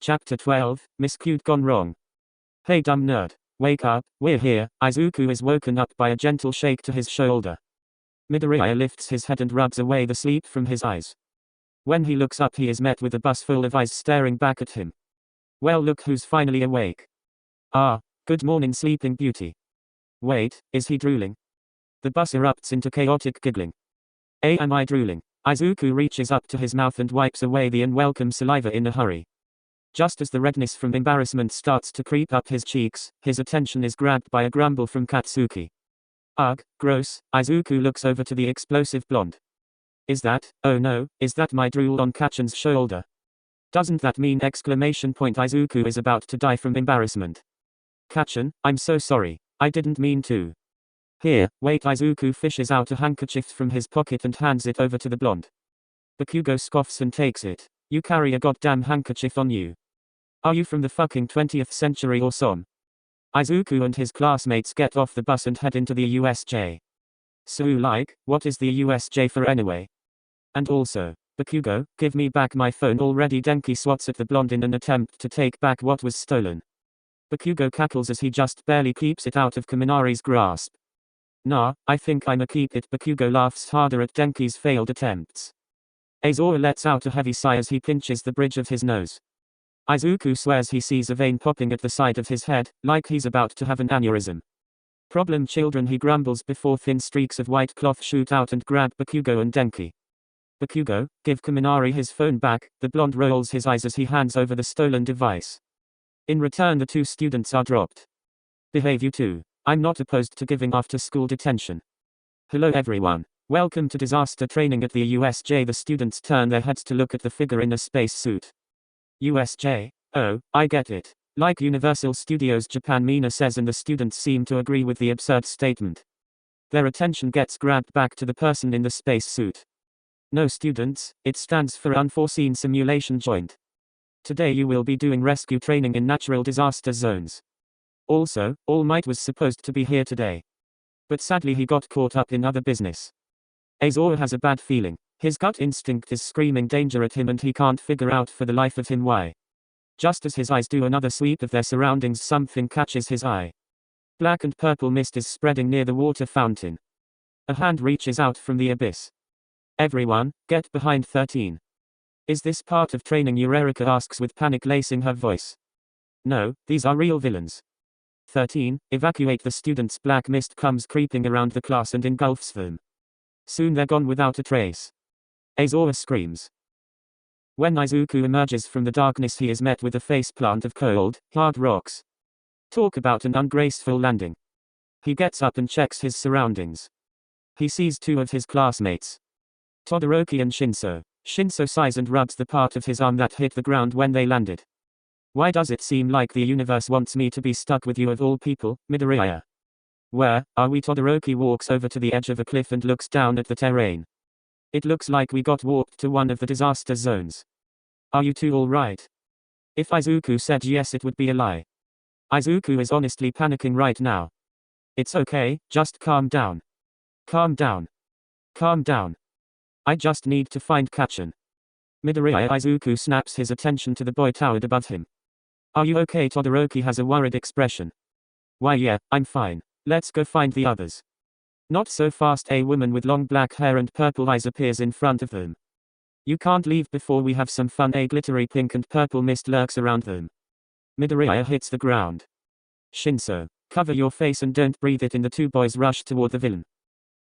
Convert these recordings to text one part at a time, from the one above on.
Chapter 12, Miscued Gone Wrong. Hey dumb nerd. Wake up, we're here. Izuku is woken up by a gentle shake to his shoulder. Midoriya lifts his head and rubs away the sleep from his eyes. When he looks up he is met with a bus full of eyes staring back at him. Well, look who's finally awake. Ah, good morning sleeping beauty. Wait, is he drooling? The bus erupts into chaotic giggling. Am I drooling? Izuku reaches up to his mouth and wipes away the unwelcome saliva in a hurry. Just as the redness from embarrassment starts to creep up his cheeks, his attention is grabbed by a grumble from Katsuki. Ugh, gross. Izuku looks over to the explosive blonde. Oh no, is that my drool on Kachan's shoulder? Doesn't that mean ? Izuku is about to die from embarrassment. Kachan, I'm so sorry. I didn't mean to. Here, wait. Izuku fishes out a handkerchief from his pocket and hands it over to the blonde. Bakugo scoffs and takes it. You carry a goddamn handkerchief on you. Are you from the fucking 20th century or some? Izuku and his classmates get off the bus and head into the USJ. So what is the USJ for anyway? And also, Bakugo, give me back my phone already. Denki swats at the blonde in an attempt to take back what was stolen. Bakugo cackles as he just barely keeps it out of Kaminari's grasp. Nah, I think I'ma keep it. Bakugo laughs harder at Denki's failed attempts. Azora lets out a heavy sigh as he pinches the bridge of his nose. Izuku swears he sees a vein popping at the side of his head, like he's about to have an aneurysm. Problem children, he grumbles before thin streaks of white cloth shoot out and grab Bakugo and Denki. Bakugo, give Kaminari his phone back. The blonde rolls his eyes as he hands over the stolen device. In return the two students are dropped. Behave you two. I'm not opposed to giving after-school detention. Hello everyone. Welcome to disaster training at the USJ. The students turn their heads to look at the figure in a space suit. USJ? Oh, I get it. Like Universal Studios Japan, Mina says, and the students seem to agree with the absurd statement. Their attention gets grabbed back to the person in the space suit. No students, it stands for Unforeseen Simulation Joint. Today you will be doing rescue training in natural disaster zones. Also, All Might was supposed to be here today. But sadly he got caught up in other business. Azora has a bad feeling. His gut instinct is screaming danger at him and he can't figure out for the life of him why. Just as his eyes do another sweep of their surroundings, something catches his eye. Black and purple mist is spreading near the water fountain. A hand reaches out from the abyss. Everyone, get behind 13. Is this part of training? Eureka asks with panic lacing her voice. No, these are real villains. 13, evacuate the students. Black mist comes creeping around the class and engulfs them. Soon they're gone without a trace. Azora screams. When Izuku emerges from the darkness he is met with a faceplant of cold, hard rocks. Talk about an ungraceful landing. He gets up and checks his surroundings. He sees two of his classmates. Todoroki and Shinso. Shinso sighs and rubs the part of his arm that hit the ground when they landed. Why does it seem like the universe wants me to be stuck with you of all people, Midoriya? Where are we? Todoroki walks over to the edge of a cliff and looks down at the terrain. It looks like we got warped to one of the disaster zones. Are you two alright? If Izuku said yes it would be a lie. Izuku is honestly panicking right now. It's okay, just calm down. Calm down. Calm down. I just need to find Kachan. Midoriya. Izuku snaps his attention to the boy towered above him. Are you okay? Todoroki has a worried expression. Why yeah, I'm fine. Let's go find the others. Not so fast. A woman with long black hair and purple eyes appears in front of them. You can't leave before we have some fun. A glittery pink and purple mist lurks around them. Midoriya hits the ground. Shinso, cover your face and don't breathe it in. The two boys rush toward the villain.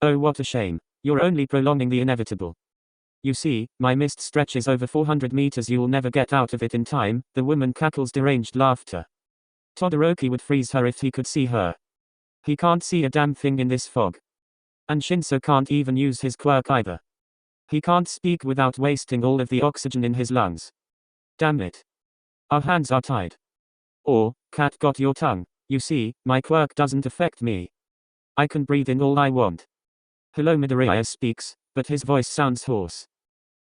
Oh what a shame. You're only prolonging the inevitable. You see, my mist stretches over 400 meters. You'll never get out of it in time. The woman cackles deranged laughter. Todoroki would freeze her if he could see her. He can't see a damn thing in this fog. And Shinso can't even use his quirk either. He can't speak without wasting all of the oxygen in his lungs. Damn it. Our hands are tied. Or, cat got your tongue. You see, my quirk doesn't affect me. I can breathe in all I want. Hello. Midoriya speaks, but his voice sounds hoarse.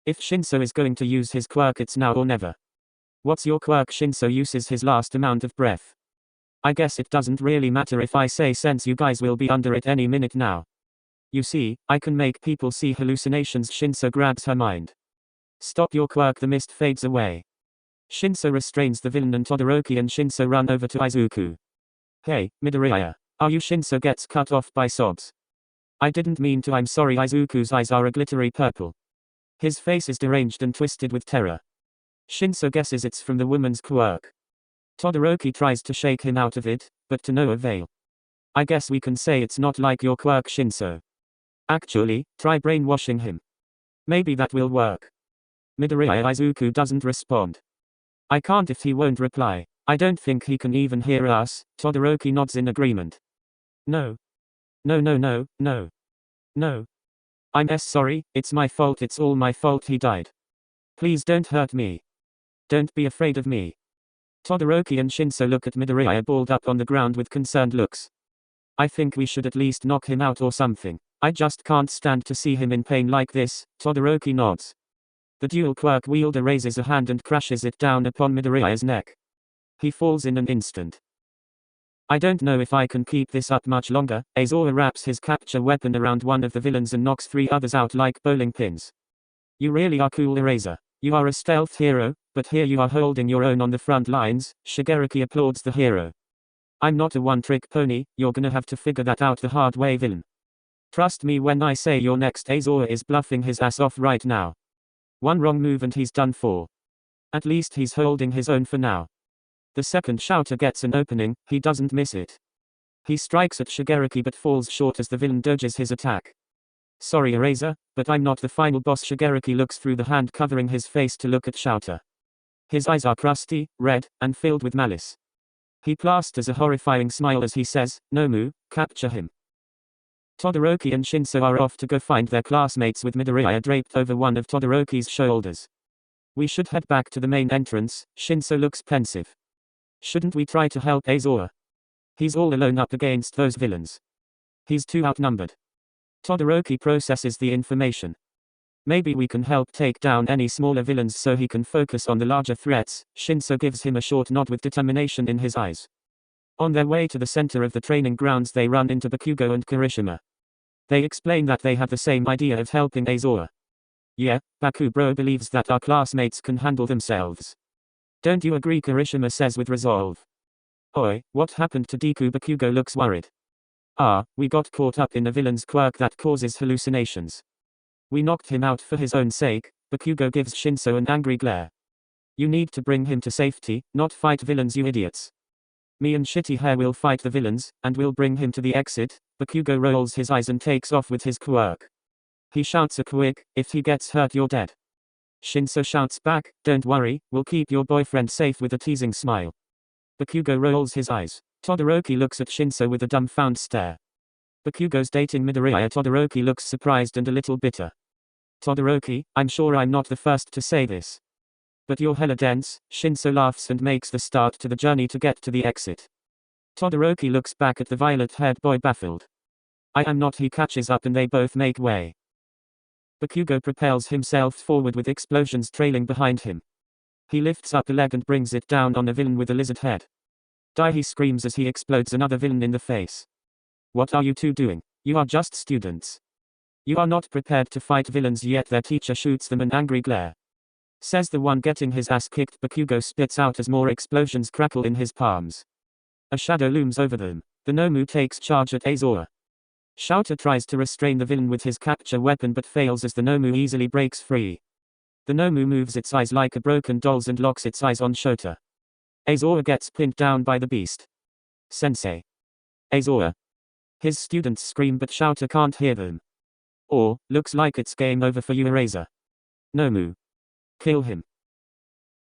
If Shinso is going to use his quirk it's now or never. What's your quirk? Shinso uses his last amount of breath. I guess it doesn't really matter if I say since you guys will be under it any minute now. You see, I can make people see hallucinations. Shinso grabs her mind. Stop your quirk. The mist fades away. Shinso restrains the villain and Todoroki and Shinso run over to Izuku. Hey, Midoriya. Are you? Shinso gets cut off by sobs. I didn't mean to. I'm sorry. Izuku's eyes are a glittery purple. His face is deranged and twisted with terror. Shinso guesses it's from the woman's quirk. Todoroki tries to shake him out of it, but to no avail. I guess we can say it's not like your quirk, Shinso. Actually, try brainwashing him. Maybe that will work. Midoriya. Izuku doesn't respond. I can't if he won't reply. I don't think he can even hear us. Todoroki nods in agreement. No. No, no, no, no. No. I'm sorry, it's my fault, it's all my fault he died. Please don't hurt me. Don't be afraid of me. Todoroki and Shinso look at Midoriya balled up on the ground with concerned looks. I think we should at least knock him out or something. I just can't stand to see him in pain like this. Todoroki nods. The dual quirk wielder raises a hand and crashes it down upon Midoriya's neck. He falls in an instant. I don't know if I can keep this up much longer. Azora wraps his capture weapon around one of the villains and knocks 3 others out like bowling pins. You really are cool, Eraser. You are a stealth hero, but here you are holding your own on the front lines. Shigaraki applauds the hero. I'm not a one-trick pony, you're gonna have to figure that out the hard way, villain. Trust me when I say you're next. Azora is bluffing his ass off right now. One wrong move and he's done for. At least he's holding his own for now. The second shouter gets an opening, he doesn't miss it. He strikes at Shigaraki but falls short as the villain dodges his attack. Sorry, Eraser, but I'm not the final boss. Shigaraki looks through the hand covering his face to look at Shouter. His eyes are crusty, red, and filled with malice. He plasters a horrifying smile as he says, Nomu, capture him. Todoroki and Shinso are off to go find their classmates with Midoriya draped over one of Todoroki's shoulders. We should head back to the main entrance. Shinso looks pensive. Shouldn't we try to help Azora? He's all alone up against those villains. He's too outnumbered. Todoroki processes the information. Maybe we can help take down any smaller villains so he can focus on the larger threats. Shinso gives him a short nod with determination in his eyes. On their way to the center of the training grounds they run into Bakugo and Kirishima. They explain that they have the same idea of helping Azora. Yeah, Baku bro believes that our classmates can handle themselves. Don't you agree? Kirishima says with resolve. Oi, what happened to Deku? Bakugo looks worried. We got caught up in a villain's quirk that causes hallucinations. We knocked him out for his own sake. Bakugo gives Shinso an angry glare. You need to bring him to safety, not fight villains, you idiots. Me and Shitty Hair will fight the villains, and we'll bring him to the exit. Bakugo rolls his eyes and takes off with his quirk. He shouts a quick, if he gets hurt you're dead. Shinso shouts back, don't worry, we'll keep your boyfriend safe, with a teasing smile. Bakugo rolls his eyes. Todoroki looks at Shinso with a dumbfound stare. Bakugo's dating Midoriya. Todoroki looks surprised and a little bitter. Todoroki, I'm sure I'm not the first to say this. But you're hella dense. Shinso laughs and makes the start to the journey to get to the exit. Todoroki looks back at the violet-haired boy baffled. I am not. He catches up and they both make way. Bakugo propels himself forward with explosions trailing behind him. He lifts up a leg and brings it down on a villain with a lizard head. Die, he screams as he explodes another villain in the face. What are you two doing? You are just students. You are not prepared to fight villains yet. Their teacher shoots them an angry glare. Says the one getting his ass kicked. Bakugo spits out as more explosions crackle in his palms. A shadow looms over them. The Nomu takes charge at Azora. Shouter tries to restrain the villain with his capture weapon but fails as the Nomu easily breaks free. The Nomu moves its eyes like a broken doll's and locks its eyes on Shota. Azora gets pinned down by the beast. Sensei. Azora. His students scream but Shouter can't hear them. Looks like it's game over for you, Eraser. Nomu. Kill him.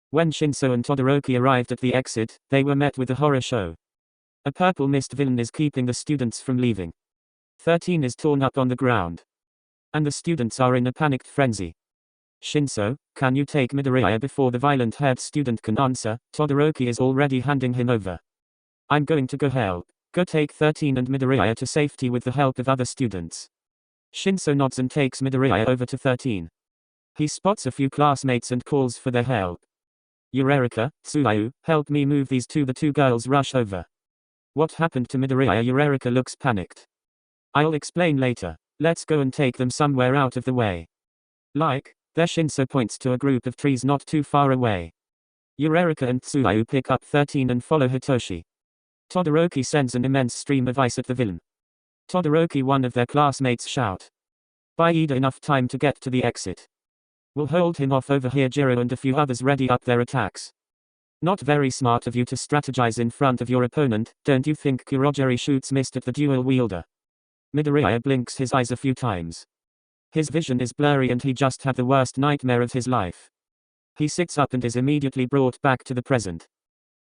When Shinso and Todoroki arrived at the exit, they were met with a horror show. A purple mist villain is keeping the students from leaving. 13 is torn up on the ground. And the students are in a panicked frenzy. Shinso, can you take Midoriya before the violent-haired student can answer? Todoroki is already handing him over. I'm going to go help. Go take 13 and Midoriya to safety with the help of other students. Shinso nods and takes Midoriya over to 13. He spots a few classmates and calls for their help. Eureka, Tsuyu, help me move these two. The two girls rush over. What happened to Midoriya? Eureka looks panicked. I'll explain later. Let's go and take them somewhere out of the way. Like, there. Shinso points to a group of trees not too far away. Uraraka and Tsuyu pick up 13 and follow Hitoshi. Todoroki sends an immense stream of ice at the villain. Todoroki, one of their classmates, shout. Buy Ida enough time to get to the exit. We'll hold him off over here. Jiro and a few others ready up their attacks. Not very smart of you to strategize in front of your opponent, don't you think? Kurogiri shoots missed at the dual wielder. Midoriya blinks his eyes a few times. His vision is blurry and he just had the worst nightmare of his life. He sits up and is immediately brought back to the present.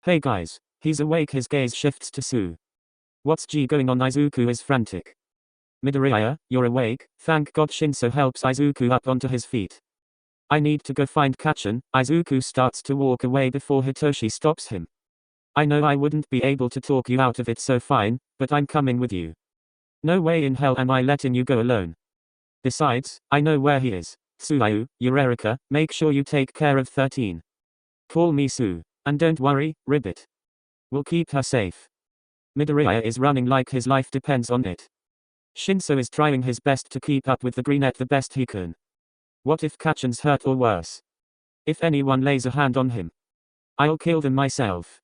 Hey guys. He's awake. His gaze shifts to Sue. What's going on? Izuku is frantic. Midoriya, you're awake? Thank God. Shinso helps Izuku up onto his feet. I need to go find Kacchan. Izuku starts to walk away before Hitoshi stops him. I know I wouldn't be able to talk you out of it, so fine, but I'm coming with you. No way in hell am I letting you go alone. Besides, I know where he is. Tsuyu, Uraraka, make sure you take care of 13. Call me Sue. And don't worry, Ribbit. We'll keep her safe. Midoriya is running like his life depends on it. Shinso is trying his best to keep up with the brunette the best he can. What if Kacchan's hurt or worse? If anyone lays a hand on him, I'll kill them myself.